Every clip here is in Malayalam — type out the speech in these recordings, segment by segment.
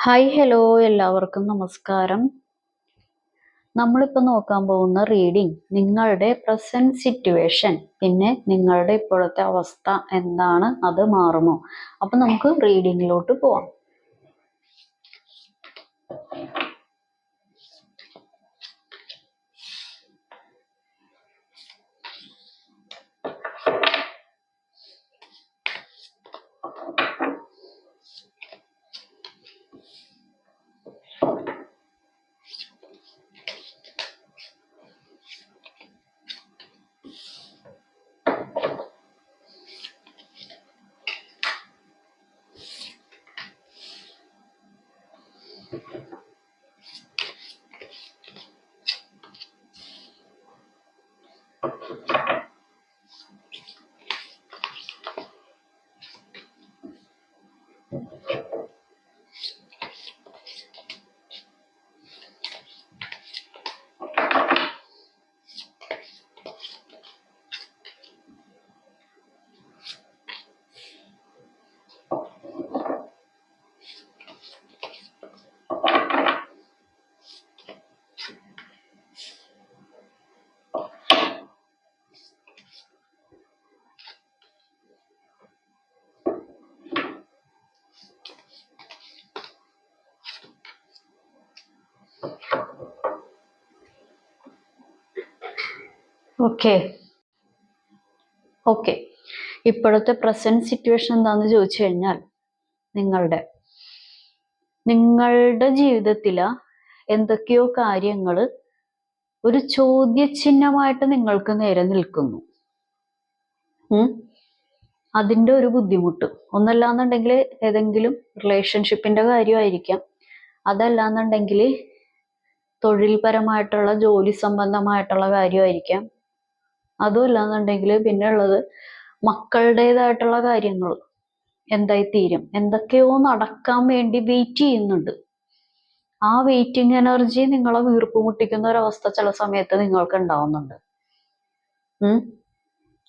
ഹായ് ഹലോ എല്ലാവർക്കും നമസ്കാരം. നമ്മളിപ്പോൾ നോക്കാൻ പോകുന്ന റീഡിംഗ് നിങ്ങളുടെ പ്രസന്റ് സിറ്റുവേഷൻ, പിന്നെ നിങ്ങളുടെ ഇപ്പോഴത്തെ അവസ്ഥ എന്താണ്, അത് മാറുമോ? അപ്പം നമുക്ക് റീഡിങ്ങിലോട്ട് പോവാം. ഓക്കെ ഇപ്പോഴത്തെ പ്രസന്റ് സിറ്റുവേഷൻ എന്താണെന്ന് ചോദിച്ചു കഴിഞ്ഞാൽ, നിങ്ങളുടെ ജീവിതത്തിൽ എന്തൊക്കെയോ കാര്യങ്ങൾ ഒരു ചോദ്യചിഹ്നമായിട്ട് നിങ്ങൾക്ക് നേരെ നിൽക്കുന്നു. അതിൻ്റെ ഒരു ബുദ്ധിമുട്ട്, ഒന്നല്ലാന്നുണ്ടെങ്കിൽ ഏതെങ്കിലും റിലേഷൻഷിപ്പിന്റെ കാര്യമായിരിക്കാം, അതല്ലാന്നുണ്ടെങ്കിൽ തൊഴിൽപരമായിട്ടുള്ള ജോലി സംബന്ധമായിട്ടുള്ള കാര്യമായിരിക്കാം, അതും അല്ലാന്നുണ്ടെങ്കിൽ പിന്നെ ഉള്ളത് മക്കളുടേതായിട്ടുള്ള കാര്യങ്ങൾ എന്തായി തീരും, എന്തൊക്കെയോ നടക്കാൻ വേണ്ടി വെയിറ്റ് ചെയ്യുന്നുണ്ട്. ആ വെയിറ്റിംഗ് എനർജി നിങ്ങളെ വീർപ്പ് മുട്ടിക്കുന്ന ഒരവസ്ഥ ചില സമയത്ത് നിങ്ങൾക്ക് ഉണ്ടാവുന്നുണ്ട്.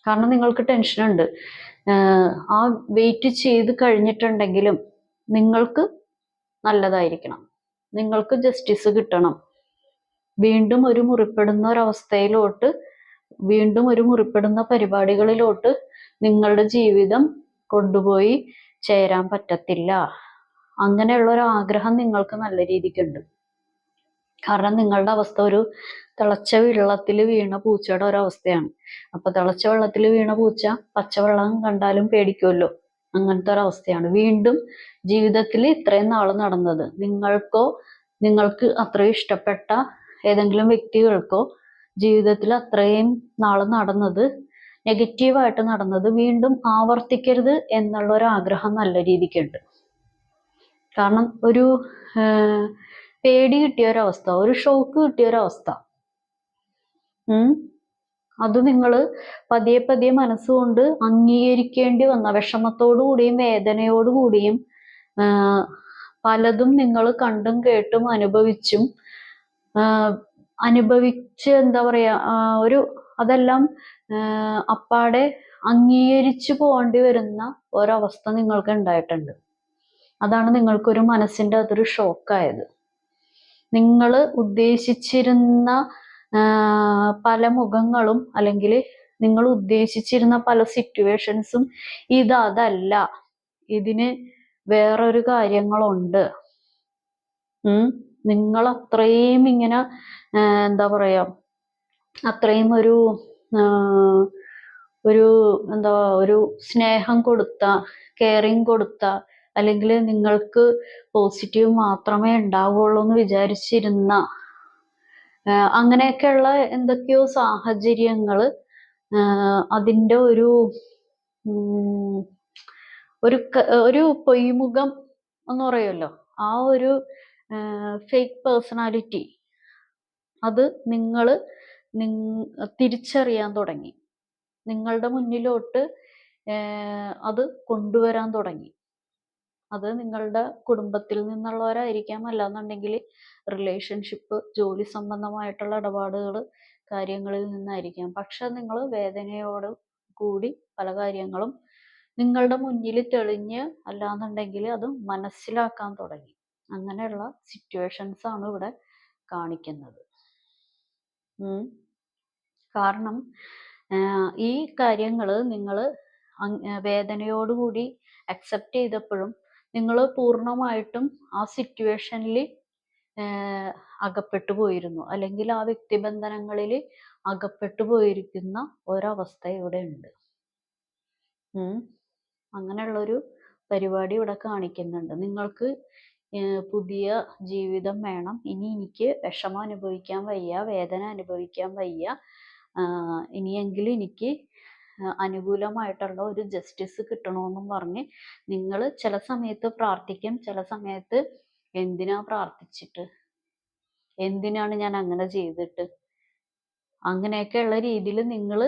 കാരണം നിങ്ങൾക്ക് ടെൻഷനുണ്ട്. ആ വെയിറ്റ് ചെയ്ത് കഴിഞ്ഞിട്ടുണ്ടെങ്കിലും നിങ്ങൾക്ക് നല്ലതായിരിക്കണം, നിങ്ങൾക്ക് ജസ്റ്റിസ് കിട്ടണം. വീണ്ടും ഒരു മുറിപ്പെടുന്ന ഒരവസ്ഥയിലോട്ട്, വീണ്ടും ഒരു മുറിപ്പെടുന്ന പരിപാടികളിലോട്ട് നിങ്ങളുടെ ജീവിതം കൊണ്ടുപോയി ചേരാൻ പറ്റത്തില്ല. അങ്ങനെയുള്ള ഒരു ആഗ്രഹം നിങ്ങൾക്ക് നല്ല രീതിക്കുണ്ട്. കാരണം നിങ്ങളുടെ അവസ്ഥ ഒരു തിളച്ച വെള്ളത്തിൽ വീണ പൂച്ചയുടെ ഒരവസ്ഥയാണ്. അപ്പൊ തിളച്ച വെള്ളത്തിൽ വീണ പൂച്ച പച്ചവെള്ളം കണ്ടാലും പേടിക്കുമല്ലോ, അങ്ങനത്തെ ഒരവസ്ഥയാണ്. വീണ്ടും ജീവിതത്തിൽ ഇത്രയും നാൾ നടന്നത്, നിങ്ങൾക്ക് അത്രയും ഇഷ്ടപ്പെട്ട ഏതെങ്കിലും വ്യക്തികൾക്കോ ജീവിതത്തിൽ അത്രയും നാൾ നടന്നത്, നെഗറ്റീവായിട്ട് നടന്നത് വീണ്ടും ആവർത്തിക്കരുത് എന്നുള്ള ഒരു ആഗ്രഹം നല്ല രീതിക്കുണ്ട്. കാരണം ഒരു പേടി കിട്ടിയൊരവസ്ഥ, ഒരു ഷോക്ക് കിട്ടിയൊരവസ്ഥ, അത് നിങ്ങൾ പതിയെ പതിയെ മനസ്സുകൊണ്ട് അംഗീകരിക്കേണ്ടി വന്ന, വിഷമത്തോടുകൂടിയും വേദനയോടുകൂടിയും പലതും നിങ്ങൾ കണ്ടും കേട്ടും അനുഭവിച്ച് എന്താ പറയാ, അതെല്ലാം അപ്പാടെ അംഗീകരിച്ചു പോകേണ്ടി വരുന്ന ഒരവസ്ഥ നിങ്ങൾക്ക് ഉണ്ടായിട്ടുണ്ട്. അതാണ് നിങ്ങൾക്കൊരു മനസ്സിൻ്റെ അതൊരു ഷോക്കായത്. നിങ്ങൾ ഉദ്ദേശിച്ചിരുന്ന പല മുഖങ്ങളും, അല്ലെങ്കിൽ നിങ്ങൾ ഉദ്ദേശിച്ചിരുന്ന പല സിറ്റുവേഷൻസും അതല്ല, ഇതിന് വേറൊരു കാര്യങ്ങളുണ്ട്. നിങ്ങൾ അത്രയും ഇങ്ങനെ എന്താ പറയാ, അത്രയും ഒരു സ്നേഹം കൊടുത്ത, കെയറിങ് കൊടുത്ത, അല്ലെങ്കിൽ നിങ്ങൾക്ക് പോസിറ്റീവ് മാത്രമേ ഉണ്ടാവുള്ളൂ എന്ന് വിചാരിച്ചിരുന്ന അങ്ങനെയൊക്കെയുള്ള എന്തൊക്കെയോ സാഹചര്യങ്ങൾ, അതിൻ്റെ ഒരു പൊയ്മുഖം എന്ന് പറയുമല്ലോ, ആ ഒരു ഫേക്ക് പേഴ്സണാലിറ്റി, അത് നിങ്ങൾ തിരിച്ചറിയാൻ തുടങ്ങി, നിങ്ങളുടെ മുന്നിലോട്ട് അത് കൊണ്ടുവരാൻ തുടങ്ങി. അത് നിങ്ങളുടെ കുടുംബത്തിൽ നിന്നുള്ളവരായിരിക്കാം, അല്ലാന്നുണ്ടെങ്കിൽ റിലേഷൻഷിപ്പ്, ജോലി സംബന്ധമായിട്ടുള്ള ഇടപാടുകൾ, കാര്യങ്ങളിൽ നിന്നായിരിക്കാം. പക്ഷെ നിങ്ങൾ വേദനയോട് കൂടി പല കാര്യങ്ങളും നിങ്ങളുടെ മുന്നിൽ തെളിഞ്ഞ്, അല്ലാന്നുണ്ടെങ്കിൽ അത് മനസ്സിലാക്കാൻ തുടങ്ങി. അങ്ങനെയുള്ള സിറ്റുവേഷൻസ് ആണ് ഇവിടെ കാണിക്കുന്നത്. കാരണം ഈ കാര്യങ്ങൾ നിങ്ങൾ വേദനയോടുകൂടി അക്സെപ്റ്റ് ചെയ്തപ്പോഴും നിങ്ങൾ പൂർണ്ണമായിട്ടും ആ സിറ്റുവേഷനിൽ അകപ്പെട്ടു പോയിരുന്നു, അല്ലെങ്കിൽ ആ വ്യക്തിബന്ധനങ്ങളിൽ അകപ്പെട്ടു പോയിരിക്കുന്ന ഒരവസ്ഥ ഇവിടെ ഉണ്ട്. അങ്ങനെയുള്ളൊരു പരിപാടി ഇവിടെ കാണിക്കുന്നുണ്ട്. നിങ്ങൾക്ക് പുതിയ ജീവിതം വേണം, ഇനി എനിക്ക് വിഷമം അനുഭവിക്കാൻ വയ്യ, വേദന അനുഭവിക്കാൻ വയ്യ, ഇനിയെങ്കിലും എനിക്ക് അനുകൂലമായിട്ടുള്ള ഒരു ജസ്റ്റിസ് കിട്ടണമെന്നും പറഞ്ഞ് നിങ്ങൾ ചില സമയത്ത് പ്രാർത്ഥിക്കും, ചില സമയത്ത് എന്തിനാ പ്രാർത്ഥിച്ചിട്ട്, എന്തിനാണ് ഞാൻ അങ്ങനെ ചെയ്തിട്ട്, അങ്ങനെയൊക്കെയുള്ള രീതിയിൽ നിങ്ങൾ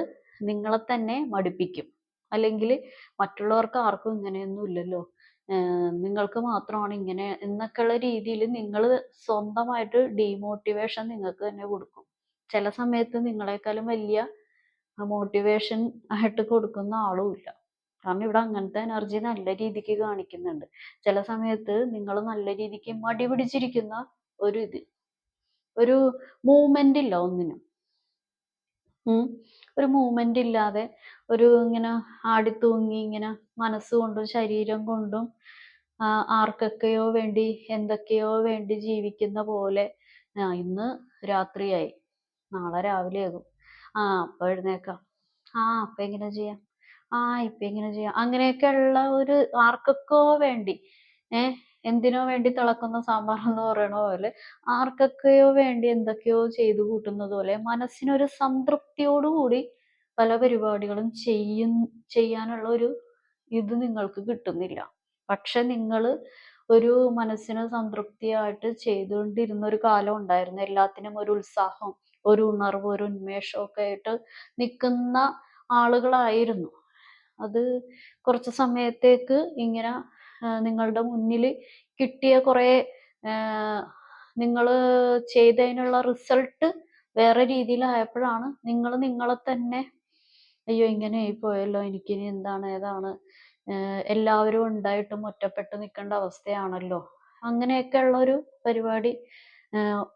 നിങ്ങളെ തന്നെ മടുപ്പിക്കും. അല്ലെങ്കിൽ മറ്റുള്ളവർക്ക് ആർക്കും ഇങ്ങനെയൊന്നും ഇല്ലല്ലോ, നിങ്ങൾക്ക് മാത്രമാണ് ഇങ്ങനെ എന്നൊക്കെയുള്ള രീതിയിൽ നിങ്ങൾ സ്വന്തമായിട്ട് ഡീമോട്ടിവേഷൻ നിങ്ങൾക്ക് തന്നെ കൊടുക്കും. ചില സമയത്ത് നിങ്ങളെക്കാളും വലിയ മോട്ടിവേഷൻ ആയിട്ട് കൊടുക്കുന്ന ആളും ഇല്ല. കാരണം ഇവിടെ അങ്ങനത്തെ എനർജി നല്ല രീതിക്ക് കാണിക്കുന്നുണ്ട്. ചില സമയത്ത് നിങ്ങൾ നല്ല രീതിക്ക് മടി പിടിച്ചിരിക്കുന്ന ഒരു മൂവ്മെന്റ് ഇല്ല ഒന്നിനും. ഒരു മൂവ്മെന്റ് ഇല്ലാതെ ഇങ്ങനെ ആടിത്തൂങ്ങി ഇങ്ങനെ മനസ്സുകൊണ്ടും ശരീരം കൊണ്ടും ആർക്കൊക്കെയോ വേണ്ടി എന്തൊക്കെയോ വേണ്ടി ജീവിക്കുന്ന പോലെ, ഇന്ന് രാത്രിയായി, നാളെ രാവിലെ ആകും, അപ്പൊ എഴുന്നേക്കാം, അപ്പൊ എങ്ങനെ ചെയ്യാം, ഇപ്പൊ എങ്ങനെ ചെയ്യാം, അങ്ങനെയൊക്കെയുള്ള ഒരു ആർക്കൊക്കെയോ വേണ്ടി, എന്തിനോ വേണ്ടി തിളക്കുന്ന സാമ്പാർ എന്ന് പറയണ പോലെ ആർക്കൊക്കെയോ വേണ്ടി എന്തൊക്കെയോ ചെയ്തു കൂട്ടുന്നത് പോലെ മനസ്സിനൊരു സംതൃപ്തിയോടുകൂടി പല പരിപാടികളും ചെയ്യാനുള്ള ഒരു ഇത് നിങ്ങൾക്ക് കിട്ടുന്നില്ല. പക്ഷെ നിങ്ങൾ ഒരു മനസ്സിന് സംതൃപ്തിയായിട്ട് ചെയ്തുകൊണ്ടിരുന്ന ഒരു കാലം ഉണ്ടായിരുന്നു. എല്ലാത്തിനും ഒരു ഉത്സാഹം, ഒരു ഉണർവ്, ഒരു ഉന്മേഷം ഒക്കെ ആയിട്ട് നിൽക്കുന്ന ആളുകളായിരുന്നു. അത് കുറച്ച് സമയത്തേക്ക് ഇങ്ങനെ നിങ്ങളുടെ മുന്നിൽ കിട്ടിയ കുറെ നിങ്ങൾ ചെയ്തതിനുള്ള റിസൾട്ട് വേറെ രീതിയിലായപ്പോഴാണ് നിങ്ങൾ നിങ്ങളെ തന്നെ അയ്യോ ഇങ്ങനെ ആയിപ്പോയല്ലോ, എനിക്കിനി എന്താണ് ഏതാണ്, എല്ലാവരും ഉണ്ടായിട്ടും ഒറ്റപ്പെട്ട് നിൽക്കേണ്ട അവസ്ഥയാണല്ലോ, അങ്ങനെയൊക്കെയുള്ള ഒരു പരിപാടി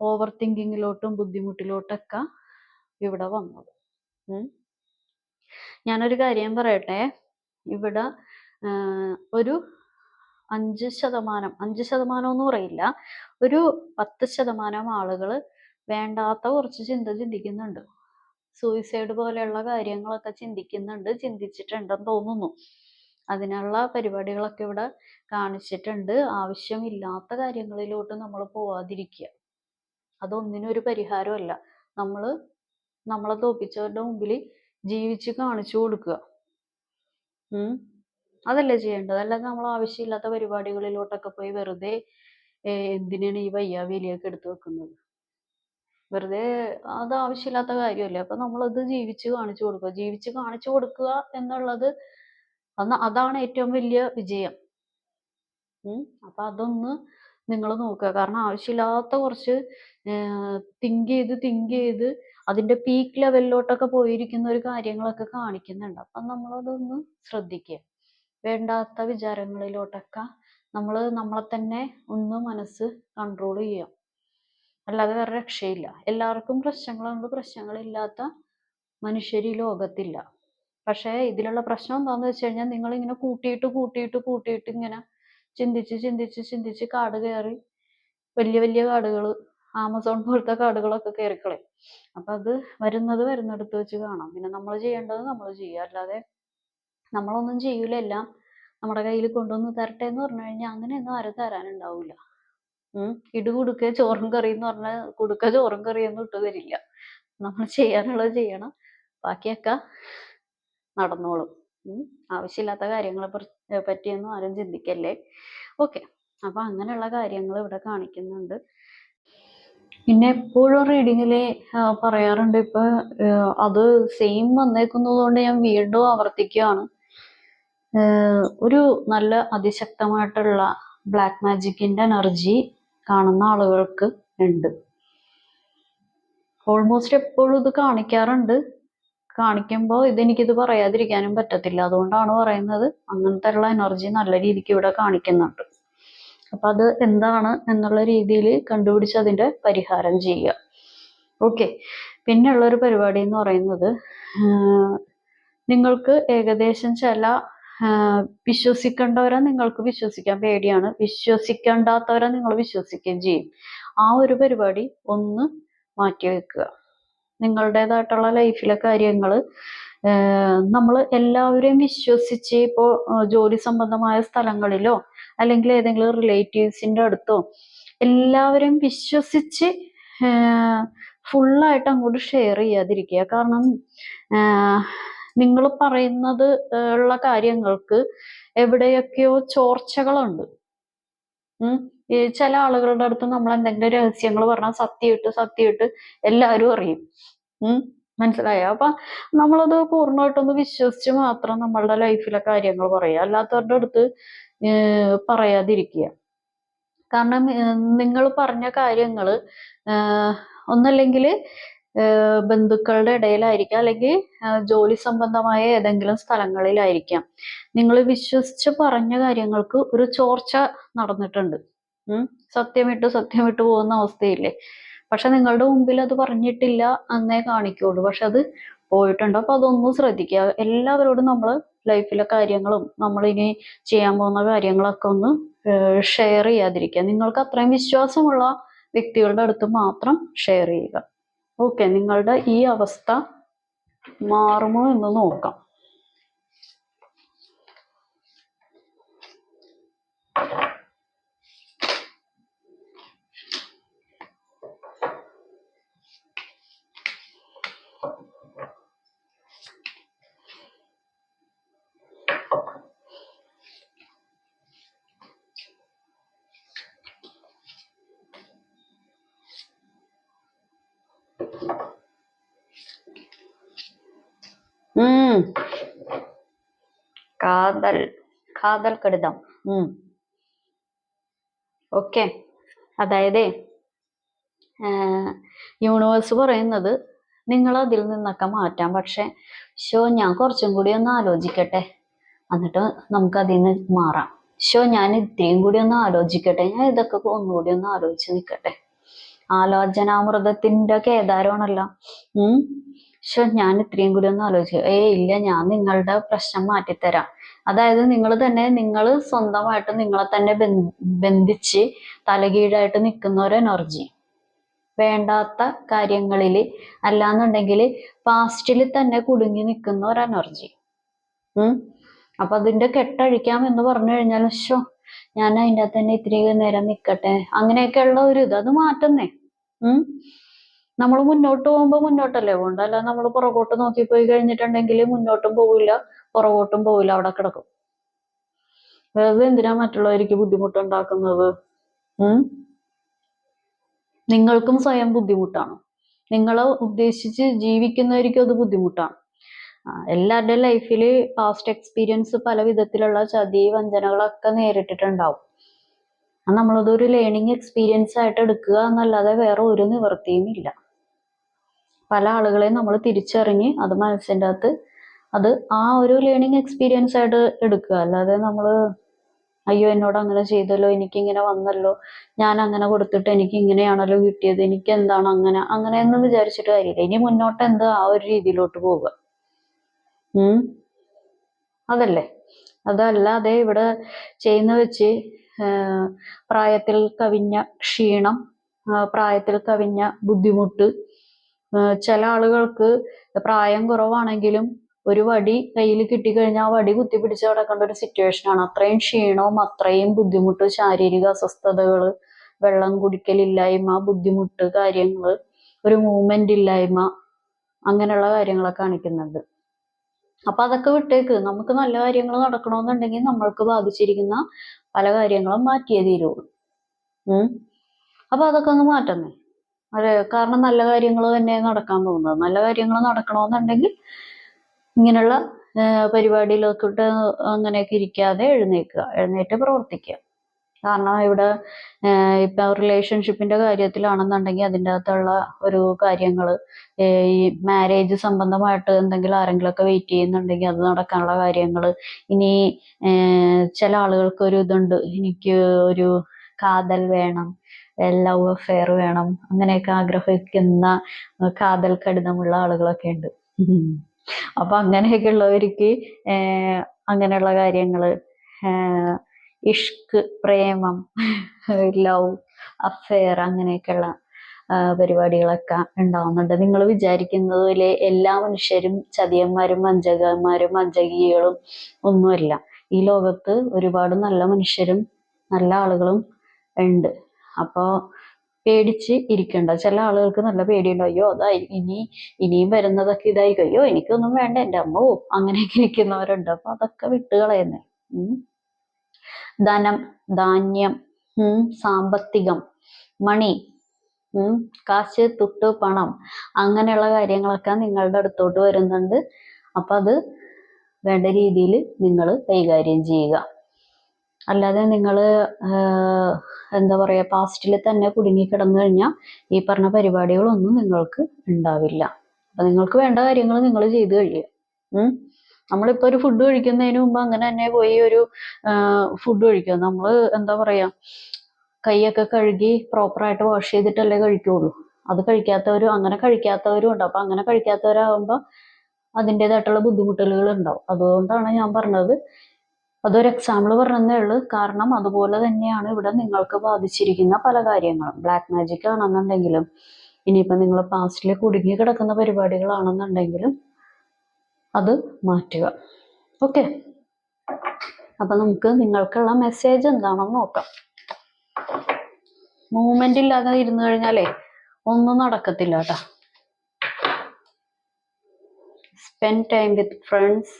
ഓവർ തിങ്കിങ്ങിലോട്ടും ബുദ്ധിമുട്ടിലോട്ടൊക്കെ ഇവിടെ വന്നത്. ഞാനൊരു കാര്യം പറയട്ടെ, ഇവിടെ ഒരു 5% ഒന്നും പറയില്ല, ഒരു 10% ആളുകൾ വേണ്ടാത്ത കുറച്ച് ചിന്തിക്കുന്നുണ്ട്. സൂയിസൈഡ് പോലെയുള്ള കാര്യങ്ങളൊക്കെ ചിന്തിച്ചിട്ടുണ്ടെന്ന് തോന്നുന്നു. അതിനുള്ള പരിപാടികളൊക്കെ ഇവിടെ കാണിച്ചിട്ടുണ്ട്. ആവശ്യമില്ലാത്ത കാര്യങ്ങളിലോട്ട് നമ്മൾ പോവാതിരിക്കുക. അതൊന്നിനും ഒരു പരിഹാരമല്ല. നമ്മളെ തോൽപ്പിച്ചവരുടെ മുമ്പിൽ ജീവിച്ച് കാണിച്ചു കൊടുക്കുക. അതല്ലേ ചെയ്യേണ്ടത്. അല്ലാതെ നമ്മൾ ആവശ്യമില്ലാത്ത പരിപാടികളിലോട്ടൊക്കെ പോയി വെറുതെ എന്തിനാണ് ഈ വയ്യാവേലിയൊക്കെ എടുത്തു വെക്കുന്നത്? വെറുതെ അത് ആവശ്യമില്ലാത്ത കാര്യമല്ലേ. അപ്പൊ നമ്മളത് ജീവിച്ച് കാണിച്ചു കൊടുക്കുക. ജീവിച്ച് കാണിച്ചു കൊടുക്കുക എന്നുള്ളത് അതാണ് ഏറ്റവും വലിയ വിജയം. അപ്പൊ അതൊന്ന് നിങ്ങൾ നോക്കുക. കാരണം ആവശ്യമില്ലാത്ത കുറച്ച് തിങ്ക് ചെയ്ത് അതിന്റെ പീക്ക് ലെവലിലോട്ടൊക്കെ പോയിരിക്കുന്ന ഒരു കാര്യങ്ങളൊക്കെ കാണിക്കുന്നുണ്ട്. അപ്പൊ നമ്മളതൊന്ന് ശ്രദ്ധിക്കുക. വേണ്ടാത്ത വിചാരങ്ങളിലോട്ടൊക്കെ നമ്മളെ തന്നെ ഒന്ന് മനസ്സ് കൺട്രോൾ ചെയ്യുക. അല്ലാതെ വേറെ രക്ഷയില്ല. എല്ലാവർക്കും പ്രശ്നങ്ങളുണ്ട്. പ്രശ്നങ്ങളില്ലാത്ത മനുഷ്യർ ഈ ലോകത്തില്ല. പക്ഷേ ഇതിലുള്ള പ്രശ്നം എന്താന്ന് വെച്ച് കഴിഞ്ഞാൽ നിങ്ങളിങ്ങനെ കൂട്ടിയിട്ട് ഇങ്ങനെ ചിന്തിച്ച് കാട് കയറി വലിയ കാടുകൾ, ആമസോൺ പോലത്തെ കാടുകളൊക്കെ കയറിക്കളയും. അപ്പൊ അത് വരുന്നിടത്ത് വെച്ച് കാണാം. പിന്നെ നമ്മൾ ചെയ്യേണ്ടത് നമ്മൾ ചെയ്യുക. അല്ലാതെ നമ്മളൊന്നും ചെയ്യൂല, എല്ലാം നമ്മുടെ കയ്യിൽ കൊണ്ടുവന്ന് തരട്ടെ എന്ന് പറഞ്ഞു കഴിഞ്ഞാൽ അങ്ങനെയൊന്നും ആരും തരാനുണ്ടാവില്ല. ഇടുകുടുക്ക ചോറും കറിയും എന്ന് പറഞ്ഞാൽ കുടുക്ക ചോറും കറിയൊന്നും ഇട്ട് തരില്ല. നമ്മൾ ചെയ്യാനുള്ളത് ചെയ്യണം, ബാക്കിയൊക്കെ നടന്നോളും. ആവശ്യമില്ലാത്ത കാര്യങ്ങളെ പറ്റിയൊന്നും ആരും ചിന്തിക്കല്ലേ. ഓക്കെ, അപ്പൊ അങ്ങനെയുള്ള കാര്യങ്ങൾ ഇവിടെ കാണിക്കുന്നുണ്ട്. പിന്നെ എപ്പോഴും റീഡിങ്ങില് പറയാറുണ്ട്, ഇപ്പൊ അത് സെയിം വന്നേക്കുന്നത് കൊണ്ട് ഞാൻ വീണ്ടും ആവർത്തിക്കുകയാണ്. ഒരു നല്ല അതിശക്തമായിട്ടുള്ള ബ്ലാക്ക് മാജിക്കിന്റെ എനർജി കാണുന്ന ആളുകൾക്ക് ഉണ്ട്. ഓൾമോസ്റ്റ് എപ്പോഴും ഇത് കാണിക്കാറുണ്ട്. കാണിക്കുമ്പോൾ ഇതെനിക്കിത് പറയാതിരിക്കാനും പറ്റത്തില്ല. അതുകൊണ്ടാണ് പറയുന്നത്. അങ്ങനത്തെ ഉള്ള എനർജി നല്ല രീതിക്ക് ഇവിടെ കാണിക്കുന്നുണ്ട്. അപ്പൊ അത് എന്താണ് എന്നുള്ള രീതിയിൽ കണ്ടുപിടിച്ച് അതിന്റെ പരിഹാരം ചെയ്യുക. ഓക്കെ. പിന്നെയുള്ളൊരു പരിപാടി എന്ന് പറയുന്നത് നിങ്ങൾക്ക് ഏകദേശം ചില വിശ്വസിക്കേണ്ടവരെ നിങ്ങൾക്ക് വിശ്വസിക്കാൻ പേടിയാണ്, വിശ്വസിക്കേണ്ടാത്തവരെ നിങ്ങൾ വിശ്വസിക്കുകയും ചെയ്യും. ആ ഒരു പരിപാടി ഒന്ന് മാറ്റി വെക്കുക. നിങ്ങളുടേതായിട്ടുള്ള ലൈഫിലെ കാര്യങ്ങൾ നമ്മൾ എല്ലാവരെയും വിശ്വസിച്ച് ഇപ്പോൾ ജോലി സംബന്ധമായ സ്ഥലങ്ങളിലോ അല്ലെങ്കിൽ ഏതെങ്കിലും റിലേറ്റീവ്സിൻ്റെ അടുത്തോ എല്ലാവരെയും വിശ്വസിച്ച് ഫുള്ളായിട്ട് അങ്ങോട്ട് ഷെയർ ചെയ്യാതിരിക്കുക. കാരണം നിങ്ങൾ പറയുന്നത് ഉള്ള കാര്യങ്ങൾക്ക് എവിടെയൊക്കെയോ ചോർച്ചകളുണ്ട്. ഈ ചില ആളുകളുടെ അടുത്ത് നമ്മൾ എന്തെങ്കിലും രഹസ്യങ്ങൾ പറഞ്ഞാൽ സത്യമായിട്ട് എല്ലാവരും അറിയും. മനസ്സിലായോ? അപ്പൊ നമ്മളത് പൂർണ്ണമായിട്ടൊന്ന് വിശ്വസിച്ച് മാത്രം നമ്മളുടെ ലൈഫിലെ കാര്യങ്ങൾ പറയുക, അല്ലാത്തവരുടെ അടുത്ത് പറയാതിരിക്കുക. കാരണം നിങ്ങൾ പറഞ്ഞ കാര്യങ്ങൾ ഒന്നല്ലെങ്കിൽ ബന്ധുക്കളുടെ ഇടയിലായിരിക്കാം, അല്ലെങ്കിൽ ജോലി സംബന്ധമായ ഏതെങ്കിലും സ്ഥലങ്ങളിലായിരിക്കാം. നിങ്ങൾ വിശ്വസിച്ച് പറഞ്ഞ കാര്യങ്ങൾക്ക് ഒരു ചോർച്ച നടന്നിട്ടുണ്ട്. സത്യമിട്ട് പോകുന്ന അവസ്ഥയില്ലേ? പക്ഷെ നിങ്ങളുടെ മുമ്പിൽ അത് പറഞ്ഞിട്ടില്ല എന്നേ കാണിക്കുള്ളൂ, പക്ഷെ അത് പോയിട്ടുണ്ട്. അപ്പൊ അതൊന്നും ശ്രദ്ധിക്കുക. എല്ലാവരോടും നമ്മൾ ലൈഫിലെ കാര്യങ്ങളും നമ്മളിനി ചെയ്യാൻ പോകുന്ന കാര്യങ്ങളൊക്കെ ഒന്ന് ഷെയർ ചെയ്യാതിരിക്കുക. നിങ്ങൾക്ക് അത്രയും വിശ്വാസമുള്ള വ്യക്തികളുടെ അടുത്ത് മാത്രം ഷെയർ ചെയ്യുക. ഓക്കെ. നിങ്ങളുടെ ഈ അവസ്ഥ മാറുമോ എന്ന് നോക്കാം. കാതൽ കടിതം. ഓക്കെ. അതായത് യൂണിവേഴ്സ് പറയുന്നത് നിങ്ങൾ അതിൽ നിന്നൊക്കെ മാറ്റാം, പക്ഷെ ഞാൻ കുറച്ചും കൂടി ഒന്ന് ആലോചിക്കട്ടെ, എന്നിട്ട് നമുക്ക് അതിൽ നിന്ന് മാറാം. ഞാൻ ഇത്രയും കൂടി ഒന്ന് ആലോചിക്കട്ടെ, ഞാൻ ഇതൊക്കെ ഒന്നുകൂടി ഒന്ന് ആലോചിച്ച് നിൽക്കട്ടെ. ആലോചനാമൃതത്തിന്റെ കേദാരമാണല്ലോ. ഞാൻ ഇത്രയും കൂടി ഒന്ന് ആലോചിക്കുക. ഇല്ല, ഞാൻ നിങ്ങളുടെ പ്രശ്നം മാറ്റിത്തരാം. അതായത് നിങ്ങൾ സ്വന്തമായിട്ട് നിങ്ങളെ തന്നെ ബന്ധിച്ച് തലകീഴായിട്ട് നിൽക്കുന്ന ഒരു എനർജി, വേണ്ടാത്ത കാര്യങ്ങളിൽ അല്ലാന്നുണ്ടെങ്കിൽ പാസ്റ്റിൽ തന്നെ കുടുങ്ങി നിൽക്കുന്ന ഒരു എനർജി. അപ്പൊ അതിന്റെ കെട്ടഴിക്കാം എന്ന് പറഞ്ഞു കഴിഞ്ഞാൽ ഞാൻ അതിൻ്റെ അകത്ത് തന്നെ ഇത്തിരി നേരം നിൽക്കട്ടെ, അങ്ങനെയൊക്കെയുള്ള ഒരു ഇത് അത് മാറ്റുന്നേ. നമ്മൾ മുന്നോട്ട് പോകുമ്പോൾ മുന്നോട്ടല്ലേ പോകണ്ട, അല്ല നമ്മൾ പുറകോട്ട് നോക്കി പോയി കഴിഞ്ഞിട്ടുണ്ടെങ്കിൽ മുന്നോട്ടും പോവില്ല പുറകോട്ടും പോവില്ല, അവിടെ കിടക്കും. വെറുതെ എന്തിനാ മറ്റുള്ളവർക്ക് ബുദ്ധിമുട്ടുണ്ടാക്കുന്നത്? നിങ്ങൾക്കും സ്വയം ബുദ്ധിമുട്ടാണ്, നിങ്ങളെ ഉദ്ദേശിച്ച് ജീവിക്കുന്നവർക്കും അത് ബുദ്ധിമുട്ടാണ്. എല്ലാവരുടെയും ലൈഫിൽ പാസ്റ്റ് എക്സ്പീരിയൻസ് പല വിധത്തിലുള്ള ചതി വഞ്ചനകളൊക്കെ നേരിട്ടിട്ടുണ്ടാവും. നമ്മളതൊരു ലേണിംഗ് എക്സ്പീരിയൻസ് ആയിട്ട് എടുക്കുക എന്നല്ലാതെ വേറെ ഒരു നിവൃത്തിയും ഇല്ല. പല ആളുകളെയും നമ്മൾ തിരിച്ചറിഞ്ഞ് അത് മനസ്സിൻ്റെ അകത്ത് അത് ആ ഒരു ലേണിംഗ് എക്സ്പീരിയൻസ് ആയിട്ട് എടുക്കുക, അല്ലാതെ നമ്മൾ അയ്യോ എന്നോട് അങ്ങനെ ചെയ്തല്ലോ, എനിക്കിങ്ങനെ വന്നല്ലോ, ഞാൻ അങ്ങനെ കൊടുത്തിട്ട് എനിക്ക് ഇങ്ങനെയാണല്ലോ കിട്ടിയത്, എനിക്ക് എന്താണ് അങ്ങനെയൊന്നും വിചാരിച്ചിട്ട് കാര്യമില്ല. ഇനി മുന്നോട്ട് എന്താ ആ ഒരു രീതിയിലോട്ട് പോവുക. അതല്ലേ. അതല്ലാതെ ഇവിടെ ചെയ്യുന്ന വെച്ച് പ്രായത്തിൽ കവിഞ്ഞ ക്ഷീണം, പ്രായത്തിൽ കവിഞ്ഞ ബുദ്ധിമുട്ട്, ചില ആളുകൾക്ക് പ്രായം കുറവാണെങ്കിലും ഒരു വടി കയ്യിൽ കിട്ടിക്കഴിഞ്ഞാൽ ആ വടി കുത്തിപ്പിടിച്ച് കിടക്കേണ്ട ഒരു സിറ്റുവേഷനാണ്. അത്രയും ക്ഷീണവും അത്രയും ബുദ്ധിമുട്ട്, ശാരീരിക അസ്വസ്ഥതകൾ, വെള്ളം കുടിക്കലില്ലായ്മ, ബുദ്ധിമുട്ട് കാര്യങ്ങൾ, ഒരു മൂവ്മെന്റ് ഇല്ലായ്മ, അങ്ങനെയുള്ള കാര്യങ്ങളൊക്കെ കാണിക്കുന്നുണ്ട്. അപ്പൊ അതൊക്കെ വിട്ടേക്ക്. നമുക്ക് നല്ല കാര്യങ്ങൾ നടക്കണമെന്നുണ്ടെങ്കിൽ നമ്മൾക്ക് ബാധിച്ചിരിക്കുന്ന പല കാര്യങ്ങളും മാറ്റിയേ തീരുള്ളൂ. അപ്പൊ അതൊക്കെ ഒന്ന് മാറ്റുന്നേ. അതെ, കാരണം നല്ല കാര്യങ്ങൾ തന്നെ നടക്കാൻ പോകുന്നത്. നല്ല കാര്യങ്ങൾ നടക്കണമെന്നുണ്ടെങ്കിൽ ഇങ്ങനെയുള്ള പരിപാടിയിലൊക്കെ അങ്ങനെയൊക്കെ ഇരിക്കാതെ എഴുന്നേറ്റ് പ്രവർത്തിക്കുക. കാരണം ഇവിടെ ഇപ്പൊ റിലേഷൻഷിപ്പിന്റെ കാര്യത്തിലാണെന്നുണ്ടെങ്കിൽ അതിൻ്റെ അകത്തുള്ള ഒരു കാര്യങ്ങൾ, ഈ മാരേജ് സംബന്ധമായിട്ട് എന്തെങ്കിലും ആരെങ്കിലുമൊക്കെ വെയിറ്റ് ചെയ്യുന്നുണ്ടെങ്കിൽ അത് നടക്കാനുള്ള കാര്യങ്ങൾ. ഇനി ചില ആളുകൾക്ക് ഒരു ഇതുണ്ട്, എനിക്ക് ഒരു കാതൽ വേണം, ലവ് അഫെയർ വേണം, അങ്ങനെയൊക്കെ ആഗ്രഹിക്കുന്ന കാതൽ കടിതമുള്ള ആളുകളൊക്കെ ഉണ്ട്. അപ്പൊ അങ്ങനെയൊക്കെ ഉള്ളവർക്ക് അങ്ങനെയുള്ള കാര്യങ്ങള്, ഇഷ്ക്, പ്രേമം, ലവ് അഫെയർ, അങ്ങനെയൊക്കെയുള്ള പരിപാടികളൊക്കെ ഉണ്ടാവുന്നുണ്ട്. നിങ്ങൾ വിചാരിക്കുന്നതിലെ എല്ലാ മനുഷ്യരും ചതിയന്മാരും വഞ്ചകന്മാരും വഞ്ചകികളും ഒന്നുമല്ല. ഈ ലോകത്ത് ഒരുപാട് നല്ല മനുഷ്യരും നല്ല ആളുകളും ഉണ്ട്. അപ്പോ പേടിച്ച് ഇരിക്കണ്ട. ചില ആളുകൾക്ക് നല്ല പേടിയുണ്ട്, അയ്യോ അതായി ഇനിയും വരുന്നതൊക്കെ ഇതായിരിക്കും, അയ്യോ എനിക്കൊന്നും വേണ്ട എൻ്റെ അമ്മോ, അങ്ങനെയൊക്കെ ഇരിക്കുന്നവരുണ്ട്. അപ്പൊ അതൊക്കെ വിട്ടുകളയുന്നേ. ധനം, ധാന്യം, സാമ്പത്തികം, മണി, കാശ്, തുട്ട്, പണം, അങ്ങനെയുള്ള കാര്യങ്ങളൊക്കെ നിങ്ങളുടെ അടുത്തോട്ട് വരുന്നുണ്ട്. അപ്പൊ അത് വേണ്ട രീതിയിൽ നിങ്ങൾ കൈകാര്യം ചെയ്യുക. അല്ലാതെ നിങ്ങൾ എന്താ പറയുക, പാസ്റ്റിൽ തന്നെ കുടുങ്ങി കിടന്നു കഴിഞ്ഞാൽ ഈ പറഞ്ഞ പരിപാടികളൊന്നും നിങ്ങൾക്ക് ഉണ്ടാവില്ല. അപ്പൊ നിങ്ങൾക്ക് വേണ്ട കാര്യങ്ങൾ നിങ്ങൾ ചെയ്തു കഴിയുക. നമ്മളിപ്പോ ഒരു ഫുഡ് കഴിക്കുന്നതിന് മുമ്പ് അങ്ങനെ തന്നെ പോയി ഒരു ഫുഡ് കഴിക്കുക. നമ്മൾ എന്താ പറയാ, കൈയൊക്കെ കഴുകി പ്രോപ്പറായിട്ട് വാഷ് ചെയ്തിട്ടല്ലേ കഴിക്കുള്ളൂ. അത് അങ്ങനെ കഴിക്കാത്തവരും ഉണ്ട്. അപ്പൊ അങ്ങനെ കഴിക്കാത്തവരാകുമ്പോ അതിൻ്റെതായിട്ടുള്ള ബുദ്ധിമുട്ടുകൾ ഉണ്ടാവും. അതുകൊണ്ടാണ് ഞാൻ പറഞ്ഞത്, അതൊരു എക്സാമ്പിൾ പറഞ്ഞതേ ഉള്ളൂ. കാരണം അതുപോലെ തന്നെയാണ് ഇവിടെ നിങ്ങൾക്ക് ബാധിച്ചിരിക്കുന്ന പല കാര്യങ്ങളും. ബ്ലാക്ക് മാജിക് ആണെന്നുണ്ടെങ്കിലും, ഇനിയിപ്പോ നിങ്ങൾ പാസ്റ്റിൽ കുടുങ്ങി കിടക്കുന്ന പരിപാടികളാണെന്നുണ്ടെങ്കിലും അത് മാറ്റുക. ഓക്കെ, അപ്പൊ നമുക്ക് നിങ്ങൾക്കുള്ള മെസ്സേജ് എന്താണെന്ന് നോക്കാം. മൂവ്മെന്റ് ഇല്ലാതെ ഇരുന്നു കഴിഞ്ഞാലേ ഒന്നും നടക്കത്തില്ല കേട്ടോ. Spend time with friends,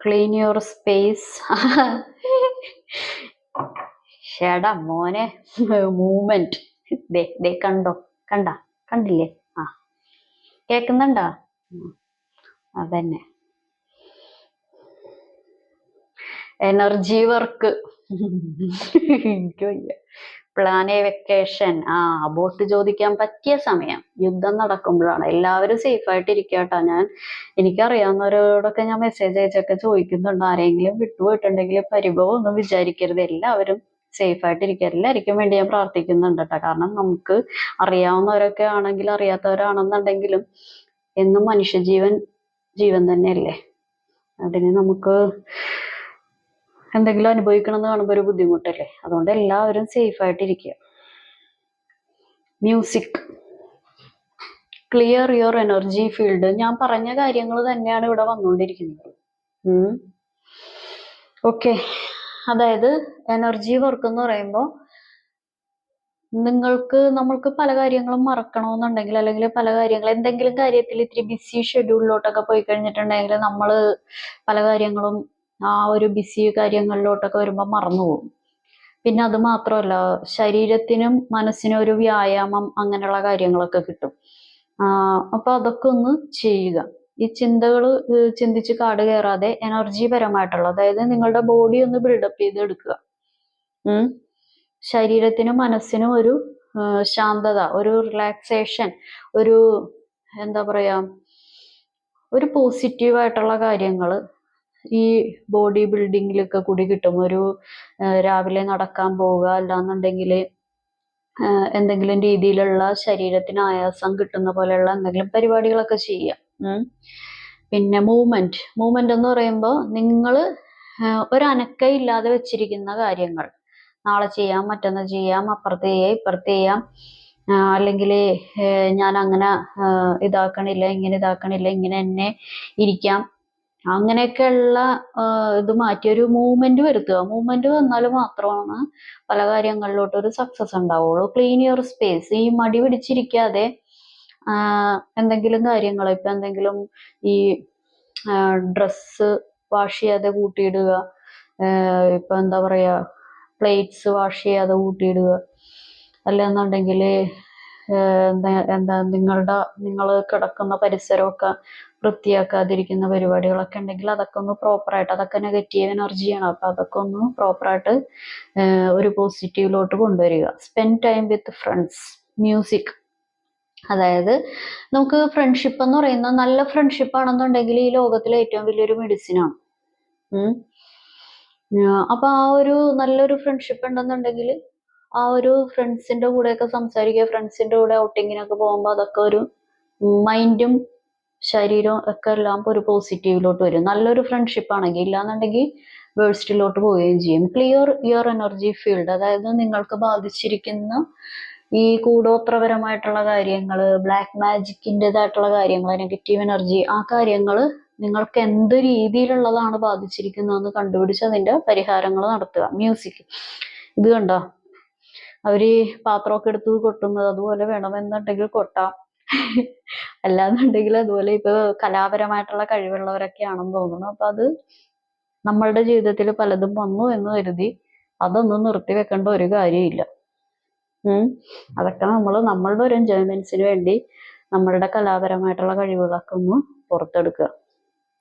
clean your space. ഷേടാ മോനെ, മൂവ്മെന്റ് കണ്ടില്ലേ? കേക്കുന്നുണ്ടാ? അതന്നെ, എനർജി വർക്ക്. എനിക്ക് വയ്യ. Plan A vacation. അബോട്ട് ചോദിക്കാൻ പറ്റിയ സമയം യുദ്ധം നടക്കുമ്പോഴാണ്. എല്ലാവരും സേഫ് ആയിട്ട് ഇരിക്കട്ടോ. എനിക്കറിയാവുന്നവരോടൊക്കെ ഞാൻ മെസ്സേജ് അയച്ചൊക്കെ ചോദിക്കുന്നുണ്ട്. ആരെങ്കിലും വിട്ടുപോയിട്ടുണ്ടെങ്കിൽ പരിഭവം ഒന്നും വിചാരിക്കരുത്. എല്ലാവരും സേഫ് ആയിട്ട് ഇരിക്കുക. എല്ലാവർക്കും വേണ്ടി ഞാൻ പ്രാർത്ഥിക്കുന്നുണ്ട് കേട്ടോ. കാരണം നമുക്ക് അറിയാവുന്നവരൊക്കെ ആണെങ്കിൽ അറിയാത്തവരാണെന്നുണ്ടെങ്കിലും എന്നും ജീവൻ തന്നെയല്ലേ. അതിന് നമുക്ക് എന്തെങ്കിലും അനുഭവിക്കണം എന്ന് കാണുമ്പോൾ ഒരു ബുദ്ധിമുട്ടല്ലേ. അതുകൊണ്ട് എല്ലാവരും സേഫ് ആയിട്ടിരിക്കുക. Music, clear your energy field. ഞാൻ പറഞ്ഞ കാര്യങ്ങൾ തന്നെയാണ് ഇവിടെ വന്നുകൊണ്ടിരിക്കുന്നത്. ഓക്കെ, അതായത് എനർജി വർക്ക് എന്ന് പറയുമ്പോൾ നമ്മൾക്ക് പല കാര്യങ്ങളും മറക്കണമെന്നുണ്ടെങ്കിൽ, അല്ലെങ്കിൽ പല കാര്യങ്ങൾ എന്തെങ്കിലും കാര്യത്തിൽ ഇത്തിരി ബിസി ഷെഡ്യൂളിലോട്ടൊക്കെ പോയി കഴിഞ്ഞിട്ടുണ്ടെങ്കിൽ നമ്മൾ പല കാര്യങ്ങളും ആ ഒരു ബിസി കാര്യങ്ങളിലോട്ടൊക്കെ വരുമ്പോൾ മറന്നുപോകും. പിന്നെ അത് മാത്രമല്ല, ശരീരത്തിനും മനസ്സിനും ഒരു വ്യായാമം, അങ്ങനെയുള്ള കാര്യങ്ങളൊക്കെ കിട്ടും. അപ്പൊ അതൊക്കെ ഒന്ന് ചെയ്യുക. ഈ ചിന്തകൾ ചിന്തിച്ച് കാട് കയറാതെ എനർജി പരമായിട്ടുള്ള, അതായത് നിങ്ങളുടെ ബോഡി ഒന്ന് ബിൽഡപ്പ് ചെയ്ത് എടുക്കുക. ശരീരത്തിനും മനസ്സിനും ഒരു ശാന്തത, ഒരു റിലാക്സേഷൻ, ഒരു എന്താ പറയാ, ഒരു പോസിറ്റീവായിട്ടുള്ള കാര്യങ്ങൾ ഈ ബോഡി ബിൽഡിങ്ങിലൊക്കെ കൂടി കിട്ടും. ഒരു രാവിലെ നടക്കാൻ പോവുക, അല്ലാന്നുണ്ടെങ്കിൽ എന്തെങ്കിലും രീതിയിലുള്ള ശരീരത്തിന് ആയാസം കിട്ടുന്ന പോലെയുള്ള എന്തെങ്കിലും പരിപാടികളൊക്കെ ചെയ്യാം. പിന്നെ മൂവ്മെന്റ് എന്ന് പറയുമ്പോൾ നിങ്ങൾ ഒരു അനക്കയില്ലാതെ വെച്ചിരിക്കുന്ന കാര്യങ്ങൾ നാളെ ചെയ്യാം, മറ്റന്നാൾ ചെയ്യാം, അപ്പുറത്ത് ചെയ്യാം, ഇപ്പുറത്ത് ചെയ്യാം, അല്ലെങ്കിൽ ഞാൻ അങ്ങനെ ഇതാക്കണില്ല, ഇങ്ങനെ തന്നെ ഇരിക്കാം, അങ്ങനെയൊക്കെയുള്ള ഇത് മാറ്റി ഒരു മൂവ്മെന്റ് വരുത്തുക. മൂവ്മെന്റ് വന്നാൽ മാത്രമാണ് പല കാര്യങ്ങളിലോട്ട് ഒരു സക്സസ് ഉണ്ടാവുള്ളൂ. Clean your space. ഈ മടി പിടിച്ചിരിക്കാതെ എന്തെങ്കിലും കാര്യങ്ങൾ, ഇപ്പൊ എന്തെങ്കിലും ഈ ഡ്രസ്സ് വാഷ് ചെയ്യാതെ കൂട്ടിയിടുക, ഇപ്പൊ എന്താ പറയാ, പ്ലേറ്റ്സ് വാഷ് ചെയ്യാതെ കൂട്ടിയിടുക, അല്ലെന്നുണ്ടെങ്കിൽ നിങ്ങൾ കിടക്കുന്ന പരിസരമൊക്കെ വൃത്തിയാക്കാതിരിക്കുന്ന പരിപാടികളൊക്കെ ഉണ്ടെങ്കിൽ അതൊക്കെ ഒന്ന് പ്രോപ്പറായിട്ട്, അതൊക്കെ നെഗറ്റീവ് എനർജിയാണ്. അപ്പൊ അതൊക്കെ ഒന്ന് പ്രോപ്പറായിട്ട് ഒരു പോസിറ്റീവിലോട്ട് കൊണ്ടുവരിക. Spend time with friends, music. അതായത് നമുക്ക് ഫ്രണ്ട്ഷിപ്പ് എന്ന് പറയുന്ന നല്ല ഫ്രണ്ട്ഷിപ്പ് ആണെന്നുണ്ടെങ്കിൽ ഈ ലോകത്തിലെ ഏറ്റവും വലിയൊരു മെഡിസിനാണ്. അപ്പൊ ആ ഒരു നല്ലൊരു ഫ്രണ്ട്ഷിപ്പ് ഉണ്ടെന്നുണ്ടെങ്കിൽ ആ ഒരു ഫ്രണ്ട്സിന്റെ കൂടെയൊക്കെ സംസാരിക്കുക, ഫ്രണ്ട്സിന്റെ കൂടെ ഔട്ടിങ്ങിനൊക്കെ പോകുമ്പോൾ അതൊക്കെ ഒരു മൈൻഡും ശരീരവും ഒക്കെ എല്ലാം ഒരു പോസിറ്റീവിലോട്ട് വരും. നല്ലൊരു ഫ്രണ്ട്ഷിപ്പ് ആണെങ്കിൽ. ഇല്ലാന്നുണ്ടെങ്കിൽ വേഴ്സ്റ്റിലോട്ട് പോവുകയും ചെയ്യും. ക്ലിയർ യുവർ എനർജി ഫീൽഡ്, അതായത് നിങ്ങൾക്ക് ബാധിച്ചിരിക്കുന്ന ഈ കൂടോത്രപരമായിട്ടുള്ള കാര്യങ്ങൾ, ബ്ലാക്ക് മാജിക്കിൻ്റെതായിട്ടുള്ള കാര്യങ്ങൾ, നെഗറ്റീവ് എനർജി, ആ കാര്യങ്ങൾ നിങ്ങൾക്ക് എന്ത് രീതിയിലുള്ളതാണ് ബാധിച്ചിരിക്കുന്നതെന്ന് കണ്ടുപിടിച്ച് അതിന്റെ പരിഹാരങ്ങൾ നടത്തുക. മ്യൂസിക് ഇത് കണ്ടോ, അവര് പാത്രമൊക്കെ എടുത്ത് കൊട്ടുന്നത് അതുപോലെ വേണമെന്നുണ്ടെങ്കിൽ കൊട്ടാം. അല്ലാന്നുണ്ടെങ്കിൽ അതുപോലെ ഇപ്പൊ കലാപരമായിട്ടുള്ള കഴിവുള്ളവരൊക്കെയാണെന്ന് തോന്നുന്നു. അപ്പൊ അത് നമ്മളുടെ ജീവിതത്തിൽ പലതും വന്നു എന്ന് കരുതി അതൊന്നും നിർത്തി വെക്കേണ്ട ഒരു കാര്യമില്ല. അതൊക്കെ നമ്മളുടെ ഒരു എൻജോയ്മെന്റ്സിന് വേണ്ടി നമ്മളുടെ കലാപരമായിട്ടുള്ള കഴിവുകളൊക്കെ ഒന്ന് പുറത്തെടുക്കുക.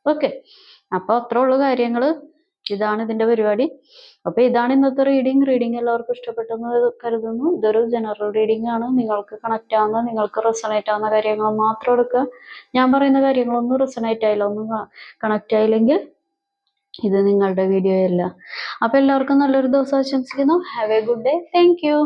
ഓക്കെ, അപ്പൊ അത്ര ഉള്ള കാര്യങ്ങള്. ഇതാണ് ഇതിന്റെ പരിപാടി. അപ്പൊ ഇതാണ് ഇന്നത്തെ റീഡിങ് എല്ലാവർക്കും ഇഷ്ടപ്പെട്ടെന്ന് കരുതുന്നു. ഇതൊരു ജനറൽ റീഡിംഗ് ആണ്. നിങ്ങൾക്ക് കണക്ട് ആവുന്ന, നിങ്ങൾക്ക് റെസണേറ്റ് ആവുന്ന കാര്യങ്ങൾ മാത്രം എടുക്കുക. ഞാൻ പറയുന്ന കാര്യങ്ങളൊന്നും റെസണേറ്റ് ആയില്ല, ഒന്നും കണക്ട് ആയില്ലെങ്കിൽ ഇത് നിങ്ങളുടെ വീഡിയോ അല്ല. അപ്പൊ എല്ലാവർക്കും നല്ലൊരു ദിവസം ആശംസിക്കുന്നു. Have A good day. Thank you.